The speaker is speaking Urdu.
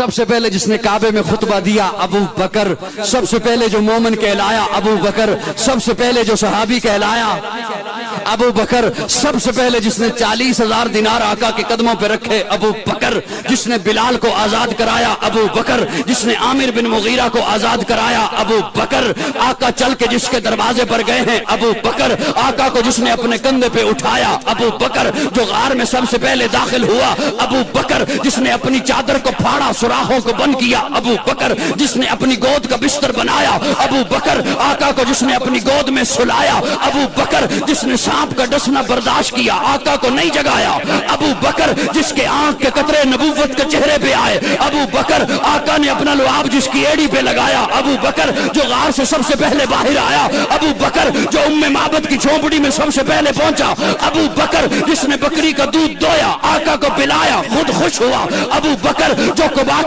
سب سے پہلے جس نے کعبے میں خطبہ دیا ابو بکر، سب سے پہلے جو مومن کہلایا ابو بکر، سب سے پہلے جو صحابی کہلایا ابو بکر، سب سے پہلے جس نے 40,000 دینار آقا کے قدموں پہ رکھے ابو بکر، جس نے بلال کو آزاد کرایا ابو بکر، جس نے عامر بن مغیرہ کو آزاد کرایا ابو بکر، آقا چل کے جس کے دروازے پر گئے ہیں ابو بکر، آقا کو جس نے اپنے کندھے پہ اٹھایا ابو بکر، جو غار میں سب سے پہلے داخل ہوا ابو بکر، جس نے اپنی چادر کو پھاڑا سوراخوں کو بند کیا ابو بکر، جس نے اپنی گود کا بستر بنایا ابو بکر، آقا کو جس نے اپنی گود میں سلایا ابو بکر، جس نے سانپ کا ڈسنا برداشت کیا آقا کو نہیں جگایا ابو بکر، جس کے آنکھ کے قطرے نبوت کے چہرے پہ آئے ابو بکر، آقا نے اپنا لعاب جس کی ایڑی پہ لگایا ابو بکر، جو غار سے سب سے پہلے باہر آیا ابو بکر، جو معبد کی جھونپڑی میں سب سے پہلے پہنچا ابو بکر، جس نے بکری کا دودھ دویا آقا کو پلایا خود خوش ہوا ابو بکر، جو قبا